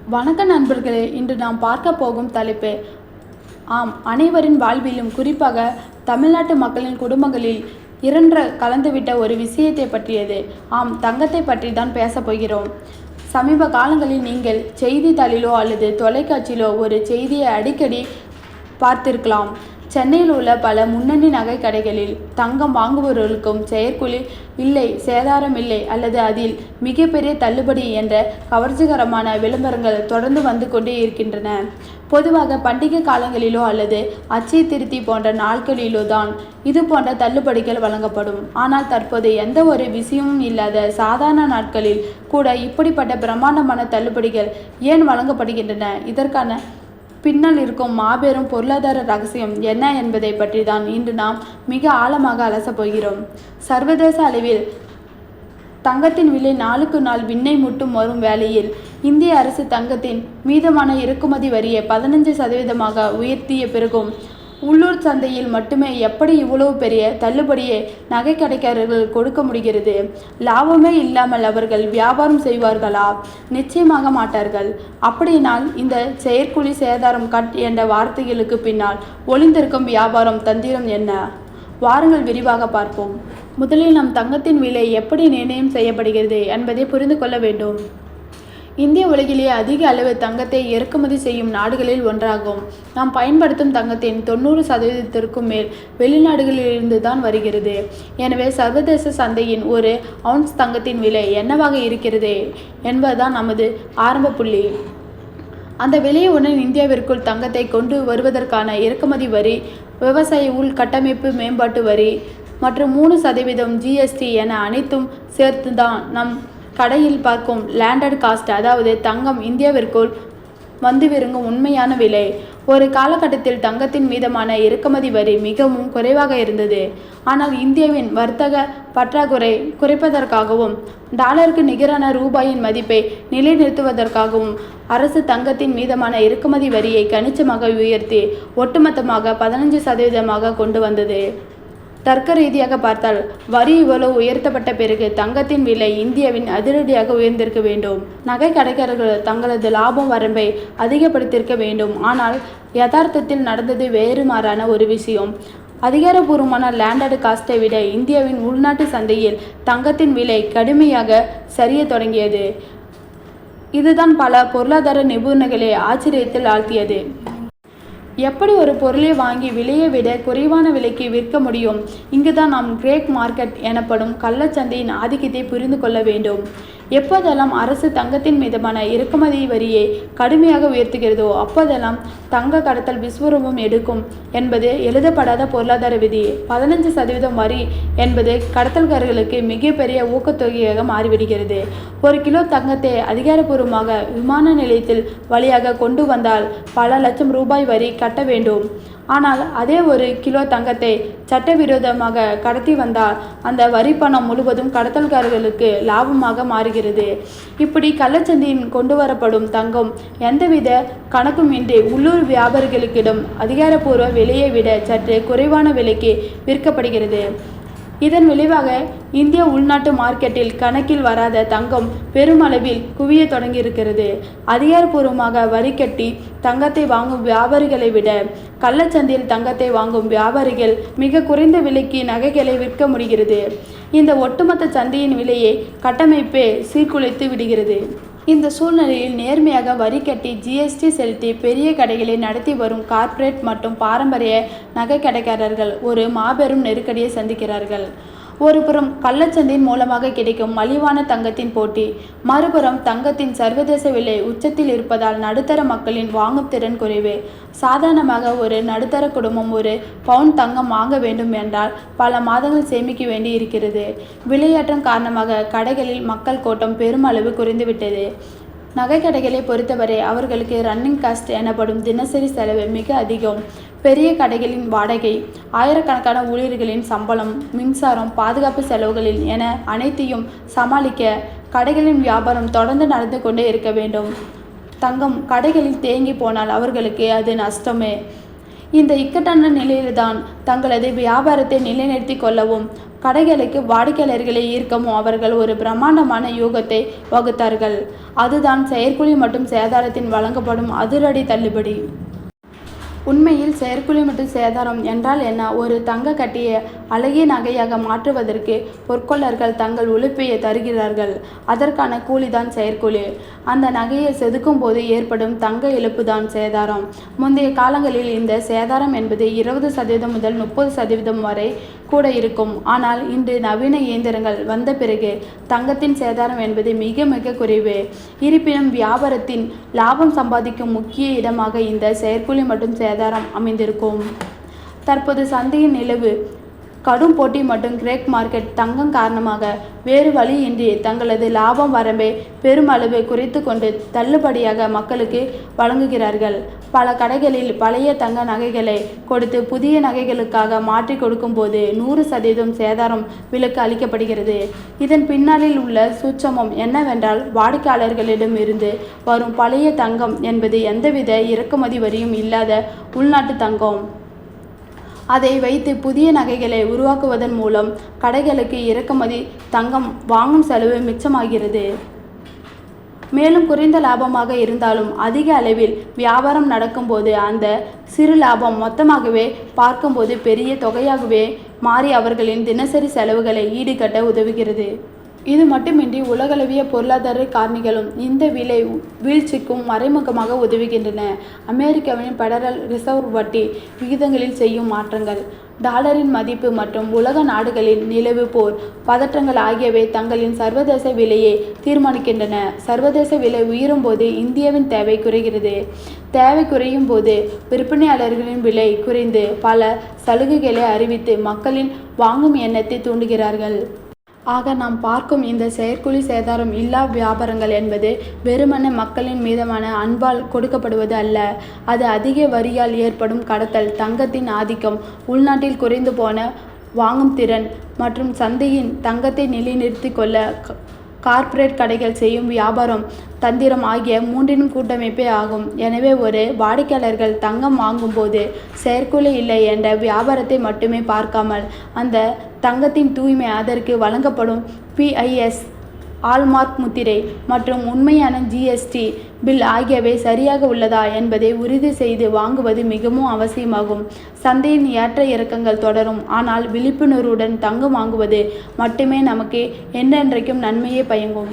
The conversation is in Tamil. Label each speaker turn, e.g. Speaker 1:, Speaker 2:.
Speaker 1: வணக்க நண்பர்களே, இன்று நாம் பார்க்க போகும் தலைப்பு அனைவரின் வாழ்விலும் குறிப்பாக தமிழ்நாட்டு மக்களின் குடும்பங்களில் கலந்துவிட்ட ஒரு விஷயத்தை பற்றியது. தங்கத்தை பற்றி தான் பேசப் போகிறோம். சமீப காலங்களில் நீங்கள் செய்தித்தாளிலோ அல்லது தொலைக்காட்சியிலோ ஒரு செய்தியை அடிக்கடி பார்த்திருக்கலாம். சென்னையில் உள்ள பல முன்னணி நகை கடைகளில் தங்கம் வாங்குபவர்களுக்கும் செயற்குழி இல்லை, சேதாரம் இல்லை அல்லது அதில் மிகப்பெரிய தள்ளுபடி என்ற கவர்ச்சிகரமான விளம்பரங்கள் தொடர்ந்து வந்து கொண்டே இருக்கின்றன. பொதுவாக பண்டிகை காலங்களிலோ அல்லது அச்சய திருத்தி போன்ற நாட்களிலோ தான் இது போன்ற தள்ளுபடிகள் வழங்கப்படும். ஆனால் தற்போது எந்த ஒரு விஷயமும் இல்லாத சாதாரண நாட்களில் கூட இப்படிப்பட்ட பிரம்மாண்டமான தள்ளுபடிகள் ஏன் வழங்கப்படுகின்றன? இதற்கான பின்னால் இருக்கும் மாபெரும் பொருளாதார ரகசியம் என்ன என்பதை பற்றி தான் இன்று நாம் மிக ஆழமாக அலசப் போகிறோம். சர்வதேச அளவில் தங்கத்தின் விலை நாளுக்கு நாள் விண்ணை முட்டும் வரும் வேளையில் இந்திய அரசு தங்கத்தின் மீதமான இறக்குமதி வரியை 15% உயர்த்திய பிறகும் உள்ளூர் சந்தையில் மட்டுமே எப்படி இவ்வளவு பெரிய தள்ளுபடியை நகை கடைக்காரர்கள் கொடுக்க முடிகிறது? லாபமே இல்லாமல் அவர்கள் வியாபாரம் செய்வார்களா? நிச்சயமாக மாட்டார்கள். அப்படினால் இந்த செயற்குழி, சேதாரம், கட் என்ற வார்த்தைகளுக்கு பின்னால் ஒளிந்திருக்கும் வியாபாரம் தந்திரம் என்ன? வாருங்கள் விரிவாக பார்ப்போம். முதலில் நம் தங்கத்தின் விலை எப்படி நிர்ணயம் செய்யப்படுகிறது என்பதை புரிந்து கொள்ள வேண்டும். இந்திய உலகிலேயே அதிக அளவு தங்கத்தை இறக்குமதி செய்யும் நாடுகளில் ஒன்றாகும். நாம் பயன்படுத்தும் தங்கத்தின் 90% மேல் வெளிநாடுகளிலிருந்து தான் வருகிறது. எனவே சர்வதேச சந்தையின் ஒரு அவுன்ஸ் தங்கத்தின் விலை என்னவாக இருக்கிறது என்பதுதான் நமது ஆரம்ப புள்ளி. அந்த விலையுடன் இந்தியாவிற்குள் தங்கத்தை கொண்டு வருவதற்கான இறக்குமதி வரி, விவசாய உள்கட்டமைப்பு மேம்பாட்டு வரி மற்றும் 3% GST என அனைத்தும் சேர்த்துதான் நம் கடையில் பார்க்கும் லேண்டட் காஸ்ட், அதாவது தங்கம் இந்தியாவிற்குள் வந்து விருங்கும் உண்மையான விலை. ஒரு காலகட்டத்தில் தங்கத்தின் மீதமான இறக்குமதி வரி மிகவும் குறைவாக இருந்தது. ஆனால் இந்தியாவின் வர்த்தக பற்றாக்குறை குறைப்பதற்காகவும் டாலருக்கு நிகரான ரூபாயின் மதிப்பை நிலைநிறுத்துவதற்காகவும் அரசு தங்கத்தின் மீதமான இறக்குமதி வரியை கணிசமாக உயர்த்தி ஒட்டுமொத்தமாக 15% கொண்டு வந்தது. தர்க்க ரீதியாக பார்த்தால் வரி இவ்வளவு உயர்த்தப்பட்ட பிறகு தங்கத்தின் விலை இந்தியாவின் அதிரடியாக உயர்ந்திருக்க வேண்டும். நகை கடைக்காரர்கள் தங்களது லாபம் வரம்பை அதிகப்படுத்தியிருக்க வேண்டும். ஆனால் யதார்த்தத்தில் நடந்தது வேறு மாறான ஒரு விஷயம். அதிகாரப்பூர்வமான லேண்டட் காஸ்ட்டை விட இந்தியாவின் உள்நாட்டு சந்தையில் தங்கத்தின் விலை கடுமையாக சரிய தொடங்கியது. இதுதான் பல பொருளாதார நிபுணர்களை ஆச்சரியத்தில் ஆழ்த்தியது. எப்படி ஒரு பொருளை வாங்கி விலையை விட குறைவான விலைக்கு விற்க முடியும்? இங்குதான் நாம் கிரேக் மார்க்கெட் எனப்படும் கள்ளச்சந்தையின் ஆதிக்கத்தை புரிந்து கொள்ள வேண்டும். எப்போதெல்லாம் அரசு தங்கத்தின் மீதமான இறக்குமதி வரியை கடுமையாக உயர்த்துகிறதோ அப்போதெல்லாம் தங்க கடத்தல் விஸ்வரூபம் எடுக்கும் என்பது எழுதப்படாத பொருளாதார விதி. 15% வரி என்பது கடத்தல்காரர்களுக்கு மிகப்பெரிய ஊக்கத்தொகையாக மாறிவிடுகிறது. ஒரு கிலோ தங்கத்தை அதிகாரப்பூர்வமாக விமான நிலையத்தில் வழியாக கொண்டு வந்தால் பல லட்சம் ரூபாய் வரி கட்ட வேண்டும். ஆனால் அதே ஒரு கிலோ தங்கத்தை சட்டவிரோதமாக கடத்தி வந்தால் அந்த வரி பணம் முழுவதும் கடத்தல்காரர்களுக்கு லாபமாக மாறுகிறது. இப்படி கள்ளச்சந்தையின் கொண்டு வரப்படும் தங்கம் எந்தவித கணக்கும் இன்றி உள்ளூர் வியாபாரிகளிடம் அதிகாரப்பூர்வ விலையை விட சற்று குறைவான விலைக்கு விற்கப்படுகிறது. இதன் விளைவாக இந்திய உள்நாட்டு மார்க்கெட்டில் கணக்கில் வராத தங்கம் பெருமளவில் குவிய தொடங்கியிருக்கிறது. அதிகாரப்பூர்வமாக வரி கட்டி தங்கத்தை வாங்கும் வியாபாரிகளை விட கள்ளச்சந்தையில் தங்கத்தை வாங்கும் வியாபாரிகள் மிக குறைந்த விலைக்கு நகைகளை விற்க முடிகிறது. இந்த ஒட்டுமொத்த சந்தையின் விலையை கட்டமைப்பே சீர்குலைத்து விடுகிறது. இந்த சூழ்நிலையில் நேர்மையாக வரி கட்டி GST செலுத்தி பெரிய கடைகளை நடத்தி வரும் கார்ப்பரேட் மற்றும் பாரம்பரிய நகை கடைக்காரர்கள் ஒரு மாபெரும் நெருக்கடியை சந்திக்கிறார்கள். ஒருபுறம் கள்ளச்சந்தையின் மூலமாக கிடைக்கும் மலிவான தங்கத்தின் போட்டி, மறுபுறம் தங்கத்தின் சர்வதேச விலை உச்சத்தில் இருப்பதால் நடுத்தர மக்களின் வாங்கும் திறன் குறைவு. சாதாரணமாக ஒரு நடுத்தர குடும்பம் ஒரு பவுன் தங்கம் வாங்க வேண்டும் என்றால் பல மாதங்கள் சேமிக்க வேண்டி இருக்கிறது. விலையேற்றம் காரணமாக கடைகளில் மக்கள் கூட்டம் பெருமளவு குறைந்துவிட்டது. நகை கடைகளை பொறுத்தவரை அவர்களுக்கு ரன்னிங் காஸ்ட் எனப்படும் தினசரி செலவு மிக அதிகம். பெரிய கடைகளின் வாடகை, ஆயிரக்கணக்கான ஊழியர்களின் சம்பளம், மின்சாரம், பாதுகாப்பு செலவுகளில் என அனைத்தையும் சமாளிக்க கடைகளின் வியாபாரம் தொடர்ந்து நடந்து கொண்டே இருக்க வேண்டும். தங்கம் கடைகளில் தேங்கி போனால் அவர்களுக்கு அது நஷ்டமே. இந்த இக்கட்டான நிலையில்தான் தங்களது வியாபாரத்தை நிலைநிறுத்தி கொள்ளவும் கடைகளுக்கு வாடிக்கையாளர்களை ஈர்க்கவும் அவர்கள் ஒரு பிரம்மாண்டமான யூகத்தை வகுத்தார்கள். அதுதான் செயற்குழி மற்றும் சேதாரத்தின் வழங்கப்படும் அதிரடி தள்ளுபடி. உண்மையில் செயற்குழி மற்றும் சேதாரம் என்றால் என்ன? ஒரு தங்க கட்டியை அழகிய நகையாக மாற்றுவதற்கு பொற்கொள்ளர்கள் தங்கள் உழைப்பையை தருகிறார்கள். அதற்கான கூலிதான் செயற்குழி. அந்த நகையை செதுக்கும் போது ஏற்படும் தங்க இழப்பு தான் சேதாரம். முந்தைய காலங்களில் இந்த சேதாரம் என்பது 20% முதல் 30% வரை கூட இருக்கும். ஆனால் இன்று நவீன இயந்திரங்கள் வந்த பிறகு தங்கத்தின் சேதாரம் என்பது மிக மிக குறைவு. இருப்பினும் வியாபாரத்தின் லாபம் சம்பாதிக்கும் முக்கிய இடமாக இந்த செயற்குழி மற்றும் சேதாரம் அமைந்திருக்கும். தற்போது சந்தையின் நிலவு கடும் போட்டி மற்றும் கிரேக் மார்க்கெட் தங்கம் காரணமாக வேறு வழியின்றி தங்களது லாபம் வரம்பை பெருமளவு குறைத்து கொண்டு தள்ளுபடியாக மக்களுக்கு வழங்குகிறார்கள். பல கடைகளில் பழைய தங்க நகைகளை கொடுத்து புதிய நகைகளுக்காக மாற்றி கொடுக்கும் போது 100% சேதாரம் விலக்கு அளிக்கப்படுகிறது. இதன் பின்னாளில் உள்ள சூட்சமம் என்னவென்றால், வாடிக்கையாளர்களிடம் இருந்து வரும் பழைய தங்கம் என்பது எந்தவித இறக்குமதி வரியும் இல்லாத உள்நாட்டு தங்கம். அதை வைத்து புதிய நகைகளை உருவாக்குவதன் மூலம் கடைகளுக்கு இறக்குமதி தங்கம் வாங்கும் செலவு மிச்சமாகிறது. மேலும் குறைந்த லாபமாக இருந்தாலும் அதிக அளவில் வியாபாரம் நடக்கும்போது அந்த சிறு லாபம் மொத்தமாகவே பார்க்கும்போது பெரிய தொகையாகவே மாறி அவர்களின் தினசரி செலவுகளை ஈடுகட்ட உதவுகிறது. இது மட்டுமின்றி உலகளவிய பொருளாதார காரணிகளும் இந்த விலை வீழ்ச்சிக்கும் மறைமுகமாக உதவுகின்றன. அமெரிக்காவின் பெடரல் ரிசர்வ் வட்டி விகிதங்களில் செய்யும் மாற்றங்கள், டாலரின் மதிப்பு மற்றும் உலக நாடுகளின் நிலவு போர் பதற்றங்கள் ஆகியவை தங்களின் சர்வதேச விலையை தீர்மானிக்கின்றன. சர்வதேச விலை உயரும் போது இந்தியாவின் தேவை குறைகிறது. தேவை குறையும் போது விற்பனையாளர்களின் விலை குறைந்து பல சலுகைகளை அறிவித்து மக்களின் வாங்கும் எண்ணத்தை தூண்டுகிறார்கள். ஆக நாம் பார்க்கும் இந்த செயற்குழி சேதாரம் இல்லா வியாபாரங்கள் என்பது வெறுமனே மக்களின் மீதான அன்பால் கொடுக்கப்படுவது அல்ல. அது அதிக வரியால் ஏற்படும் கடத்தல், தங்கத்தின் ஆதிக்கம், உள்நாட்டில் குறைந்து போன வாங்கும் திறன் மற்றும் சந்தையின் தங்கத்தை நிலைநிறுத்திக் கொள்ள கார்ப்பரேட் கடைகள் செய்யும் வியாபாரம் தந்திரம் ஆகிய மூன்றின் கூட்டமைப்பே ஆகும். எனவே ஒரு வாடிக்கையாளர்கள் தங்கம் வாங்கும் போது செயற்குழி இல்லை என்ற வியாபாரத்தை மட்டுமே பார்க்காமல் அந்த தங்கத்தின் தூய்மை, அதற்கு வழங்கப்படும் பிஐஎஸ் ஆல்மார்க் முத்திரை மற்றும் உண்மையான ஜிஎஸ்டி பில் ஆகியவை சரியாக உள்ளதா என்பதை உறுதி செய்து வாங்குவது மிகவும் அவசியமாகும். சந்தையின் ஏற்ற இறக்கங்கள் தொடரும். ஆனால் விழிப்புணர்வுடன் தங்கம் வாங்குவது மட்டுமே நமக்கு என்றென்றைக்கும் நன்மையை பயக்கும்.